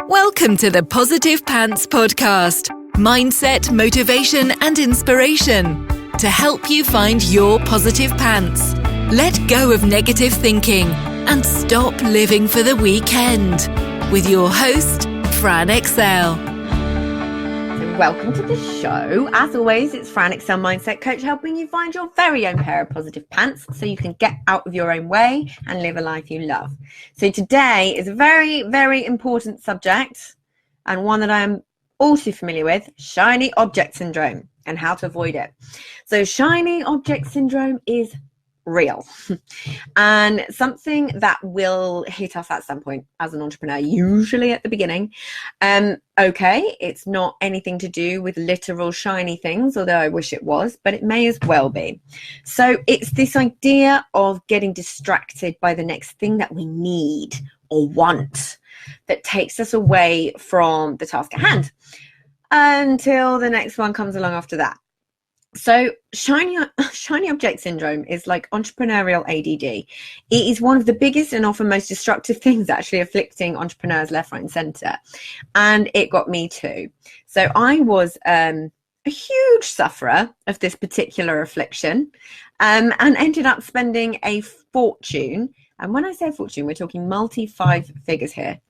Welcome to the Positive Pants Podcast. Mindset, motivation, and inspiration to help you find your positive pants. Let go of negative thinking and stop living for the weekend. With your host, Fran Excel. Welcome to the show. As always, it's Fran Excel Mindset Coach, helping you find your very own pair of positive pants so you can get out of your own way and live a life you love. So today is a very, very important subject, and one that I'm all too familiar with: shiny object syndrome and how to avoid it. So shiny object syndrome is real and something that will hit us at some point as an entrepreneur, usually at the beginning. Okay, it's not anything to do with literal shiny things, although I wish it was, but it may as well be. So it's this idea of getting distracted by the next thing that we need or want that takes us away from the task at hand until the next one comes along after that. So shiny object syndrome is like entrepreneurial ADD. It is one of the biggest and often most destructive things actually afflicting entrepreneurs left, right and center. And it got me too. So I was a huge sufferer of this particular affliction and ended up spending a fortune. And when I say fortune, we're talking multi 5 figures here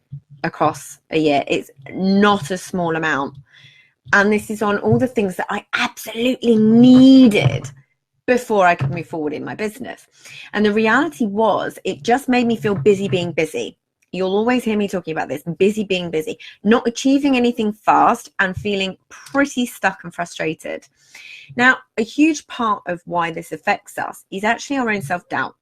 across a year. It's not a small amount. And this is on all the things that I absolutely needed before I could move forward in my business. And the reality was, it just made me feel busy being busy. You'll always hear me talking about this: busy being busy, not achieving anything fast and feeling pretty stuck and frustrated. Now, a huge part of why this affects us is actually our own self-doubt.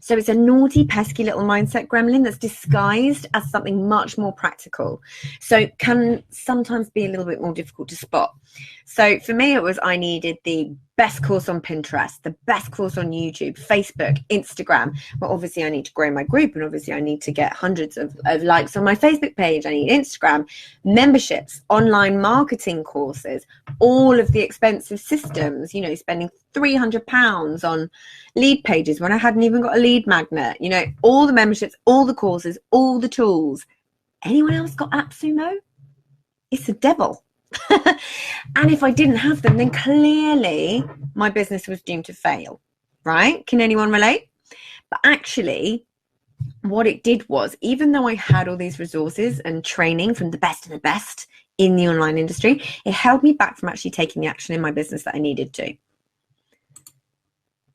So it's a naughty, pesky little mindset gremlin that's disguised as something much more practical. So can sometimes be a little bit more difficult to spot. So for me, it was I needed the best course on Pinterest, the best course on YouTube, Facebook, Instagram. Well, obviously I need to grow my group, and obviously I need to get hundreds of likes on my Facebook page. I need Instagram, memberships, online marketing courses, all of the expensive systems, spending £300 on lead pages when I hadn't even got a lead magnet, all the memberships, all the courses, all the tools. Anyone else got AppSumo? It's the devil. And if I didn't have them, then clearly my business was doomed to fail, right? Can anyone relate? But actually, what it did was, even though I had all these resources and training from the best of the best in the online industry, it held me back from actually taking the action in my business that I needed to.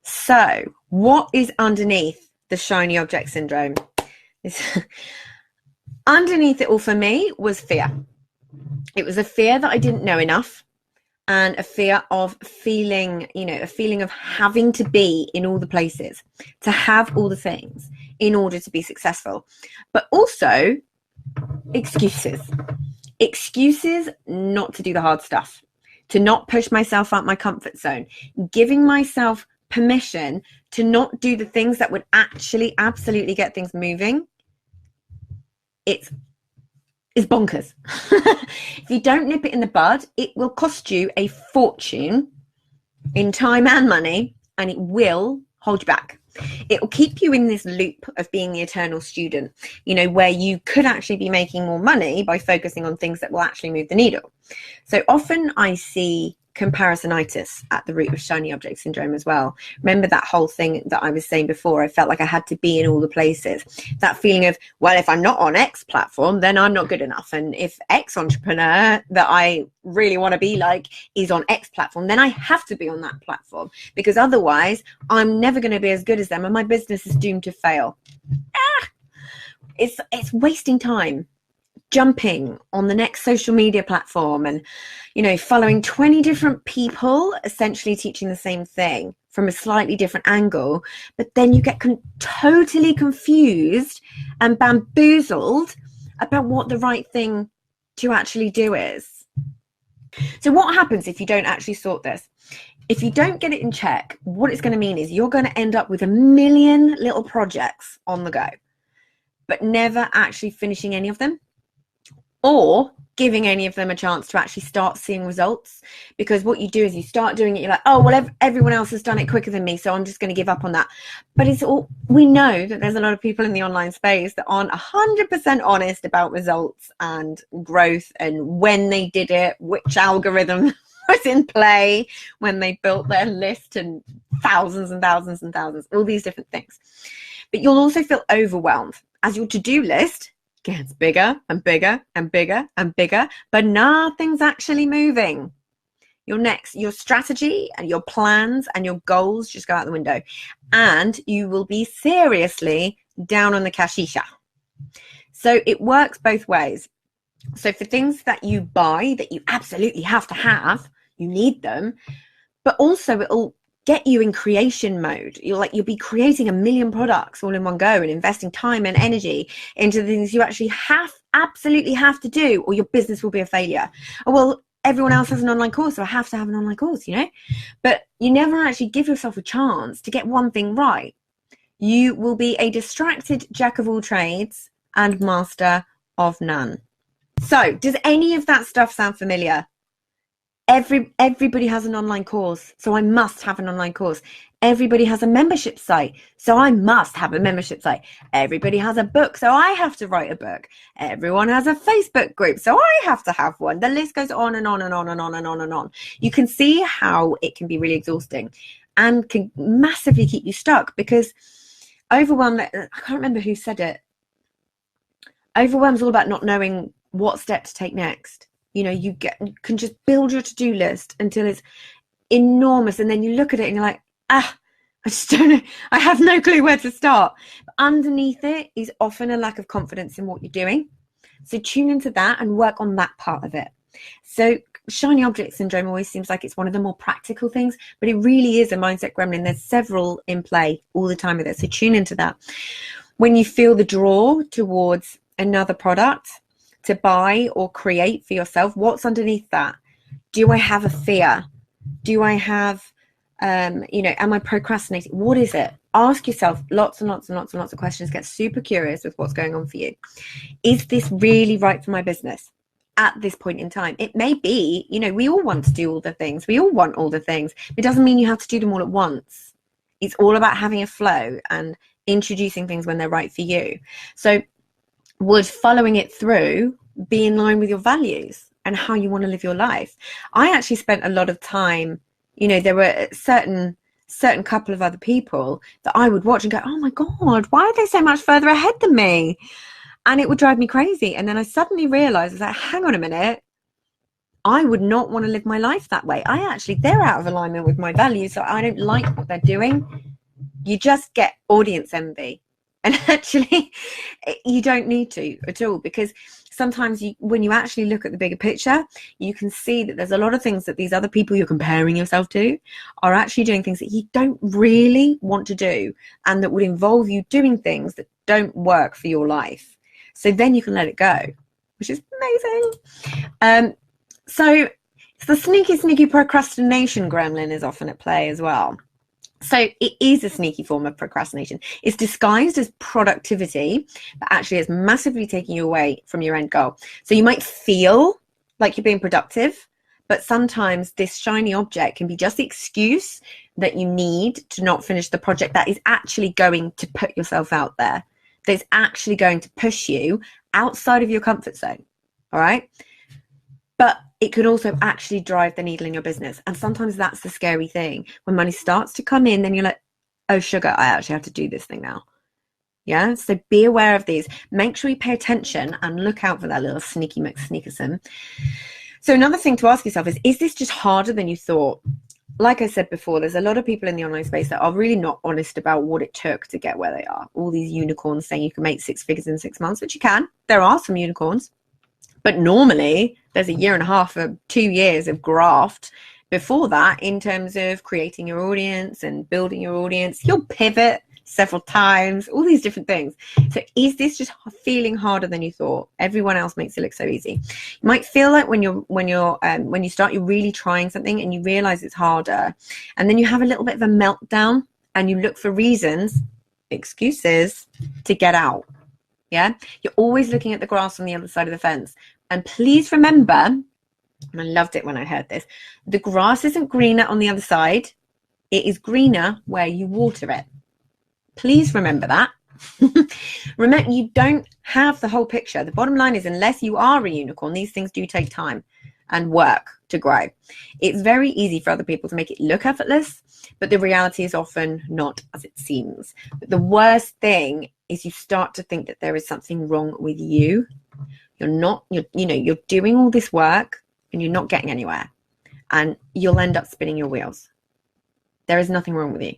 So what is underneath the shiny object syndrome? Underneath it all for me was fear. It was a fear that I didn't know enough, and a fear of feeling, a feeling of having to be in all the places, to have all the things in order to be successful. But also excuses not to do the hard stuff, to not push myself out my comfort zone, giving myself permission to not do the things that would actually absolutely get things moving. It's bonkers. If you don't nip it in the bud, it will cost you a fortune in time and money, and it will hold you back. It will keep you in this loop of being the eternal student, where you could actually be making more money by focusing on things that will actually move the needle. So often I see comparisonitis at the root of shiny object syndrome as well. Remember that whole thing that I was saying before? I felt like I had to be in all the places. That feeling of, well, if I'm not on X platform, then I'm not good enough. And if X entrepreneur that I really want to be like is on X platform, then I have to be on that platform, because otherwise I'm never going to be as good as them and my business is doomed to fail. It's wasting time jumping on the next social media platform and following 20 different people essentially teaching the same thing from a slightly different angle, but then you get totally confused and bamboozled about what the right thing to actually do is. So what happens if you don't actually sort this? If you don't get it in check, what it's going to mean is you're going to end up with a million little projects on the go, but never actually finishing any of them. Or giving any of them a chance to actually start seeing results. Because what you do is you start doing it, you're like, oh, well, everyone else has done it quicker than me, so I'm just going to give up on that. But we know that there's a lot of people in the online space that aren't 100% honest about results and growth and when they did it, which algorithm was in play when they built their list, and thousands and thousands and thousands, all these different things. But you'll also feel overwhelmed as your to-do list gets bigger and bigger and bigger and bigger, but nothing's actually moving. Your strategy and your plans and your goals just go out the window, and you will be seriously down on the kashisha. So it works both ways. So for things that you buy that you absolutely have to have, you need them, but also it'll get you in creation mode. You'll be creating 1 million products all in one go and investing time and energy into the things you actually absolutely have to do, or your business will be a failure. Oh, well, everyone else has an online course, so I have to have an online course, but you never actually give yourself a chance to get one thing right. You will be a distracted jack of all trades and master of none. So does any of that stuff sound familiar? Everybody has an online course, so I must have an online course. Everybody has a membership site, so I must have a membership site. Everybody has a book, so I have to write a book. Everyone has a Facebook group, so I have to have one. The list goes on and on and on and on and on and on. You can see how it can be really exhausting and can massively keep you stuck, because overwhelm, I can't remember who said it. Overwhelm is all about not knowing what step to take next. You can just build your to-do list until it's enormous, and then you look at it and you're like, I just don't know. I have no clue where to start. But underneath it is often a lack of confidence in what you're doing. So tune into that and work on that part of it. So shiny object syndrome always seems like it's one of the more practical things, but it really is a mindset gremlin. There's several in play all the time with it. So tune into that. When you feel the draw towards another product to buy or create for yourself, what's underneath that? Do I have a fear? Do I have, am I procrastinating? What is it? Ask yourself lots and lots and lots and lots of questions. Get super curious with what's going on for you. Is this really right for my business at this point in time? It may be, we all want to do all the things. We all want all the things. It doesn't mean you have to do them all at once. It's all about having a flow and introducing things when they're right for you. So would following it through be in line with your values and how you want to live your life? I actually spent a lot of time, there were certain couple of other people that I would watch and go, oh my God, why are they so much further ahead than me? And it would drive me crazy. And then I suddenly realized, I was like, hang on a minute, I would not want to live my life that way. They're out of alignment with my values, so I don't like what they're doing. You just get audience envy. And actually, you don't need to at all, because sometimes when you actually look at the bigger picture, you can see that there's a lot of things that these other people you're comparing yourself to are actually doing things that you don't really want to do, and that would involve you doing things that don't work for your life. So then you can let it go, which is amazing. So it's the sneaky procrastination gremlin is often at play as well. So it is a sneaky form of procrastination. It's disguised as productivity, but actually it's massively taking you away from your end goal. So you might feel like you're being productive, but sometimes this shiny object can be just the excuse that you need to not finish the project that is actually going to put yourself out there, that's actually going to push you outside of your comfort zone. All right. But it could also actually drive the needle in your business. And sometimes that's the scary thing. When money starts to come in, then you're like, oh, sugar, I actually have to do this thing now. Yeah. So be aware of these. Make sure you pay attention and look out for that little sneaky McSneakerson. So another thing to ask yourself is this just harder than you thought? Like I said before, there's a lot of people in the online space that are really not honest about what it took to get where they are. All these unicorns saying you can make 6 figures in 6 months, which you can. There are some unicorns. But normally there's a year and a half or 2 years of graft before that in terms of creating your audience and building your audience. You'll pivot several times, all these different things. So is this just feeling harder than you thought? Everyone else makes it look so easy. You might feel like when you start, you're really trying something and you realize it's harder. And then you have a little bit of a meltdown and you look for reasons, excuses to get out. Yeah, you're always looking at the grass on the other side of the fence. And please remember, and I loved it when I heard this, the grass isn't greener on the other side. It is greener where you water it. Please remember that. Remember, you don't have the whole picture. The bottom line is, unless you are a unicorn, these things do take time and work to grow. It's very easy for other people to make it look effortless, but the reality is often not as it seems. But the worst thing is you start to think that there is something wrong with you. You're doing all this work and you're not getting anywhere, and you'll end up spinning your wheels. There is nothing wrong with you.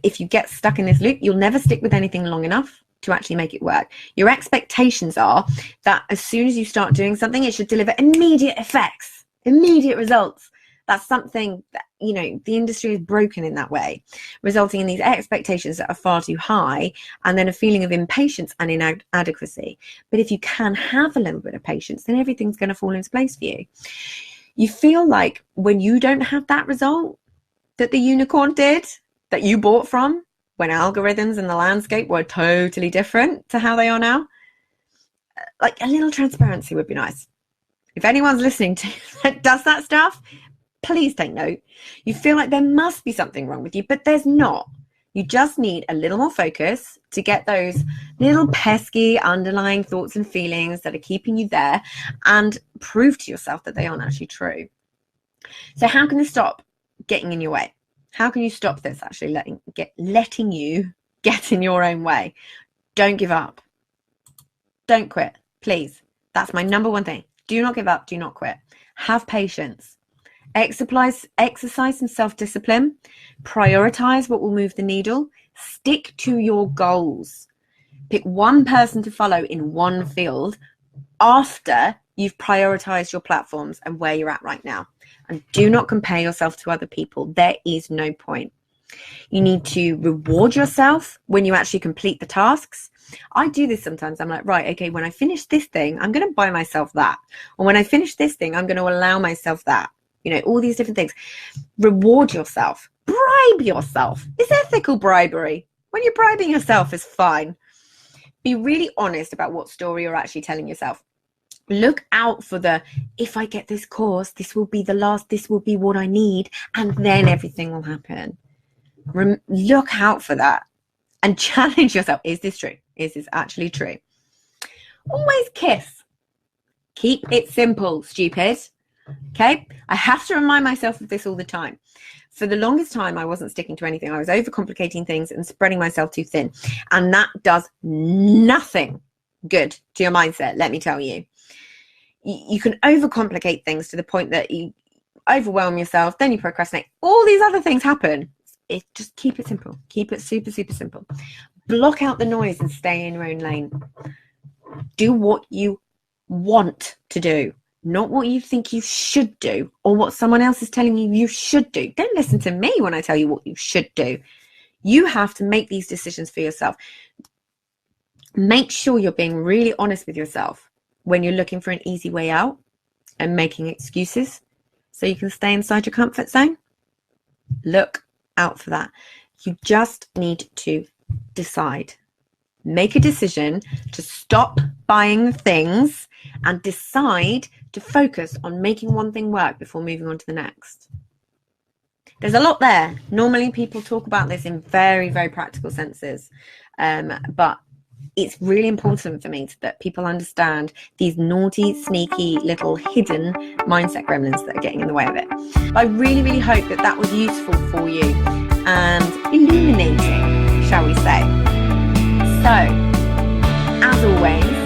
If you get stuck in this loop, you'll never stick with anything long enough to actually make it work. Your expectations are that as soon as you start doing something, it should deliver immediate effects, immediate results. That's something that, the industry is broken in that way, resulting in these expectations that are far too high, and then a feeling of impatience and inadequacy. But if you can have a little bit of patience, then everything's going to fall into place for you. You feel like when you don't have that result that the unicorn did, that you bought from, when algorithms and the landscape were totally different to how they are now, like a little transparency would be nice. If anyone's listening to that does that stuff, please take note. You feel like there must be something wrong with you, but there's not. You just need a little more focus to get those little pesky underlying thoughts and feelings that are keeping you there, and prove to yourself that they aren't actually true. So how can this stop getting in your way? How can you stop this actually letting you get in your own way? Don't give up. Don't quit, please. That's my number one thing. Do not give up. Do not quit. Have patience. Exercise some self-discipline. Prioritize what will move the needle. Stick to your goals. Pick one person to follow in one field after you've prioritized your platforms and where you're at right now. And do not compare yourself to other people. There is no point. You need to reward yourself when you actually complete the tasks. I do this sometimes. I'm like, right, okay, when I finish this thing, I'm going to buy myself that. Or when I finish this thing, I'm going to allow myself that. All these different things. Reward yourself. Bribe yourself. It's ethical bribery. When you're bribing yourself, it's fine. Be really honest about what story you're actually telling yourself. Look out for if I get this course, this will be the last, this will be what I need, and then everything will happen. Look out for that and challenge yourself. Is this true? Is this actually true? Always kiss. Keep it simple, stupid. Okay? I have to remind myself of this all the time. For the longest time, I wasn't sticking to anything. I was overcomplicating things and spreading myself too thin. And that does nothing good to your mindset, let me tell you. You can overcomplicate things to the point that you overwhelm yourself, then you procrastinate. All these other things happen. Just keep it simple. Keep it super, super simple. Block out the noise and stay in your own lane. Do what you want to do, not what you think you should do or what someone else is telling you should do. Don't listen to me when I tell you what you should do. You have to make these decisions for yourself. Make sure you're being really honest with yourself when you're looking for an easy way out and making excuses so you can stay inside your comfort zone. Look out for that. You just need to decide. Make a decision to stop buying things and decide to focus on making one thing work before moving on to the next. There's a lot there. Normally people talk about this in very, very practical senses, but it's really important for me that people understand these naughty, sneaky, little hidden mindset gremlins that are getting in the way of it. But I really, really hope that was useful for you and illuminating, shall we say. So, as always,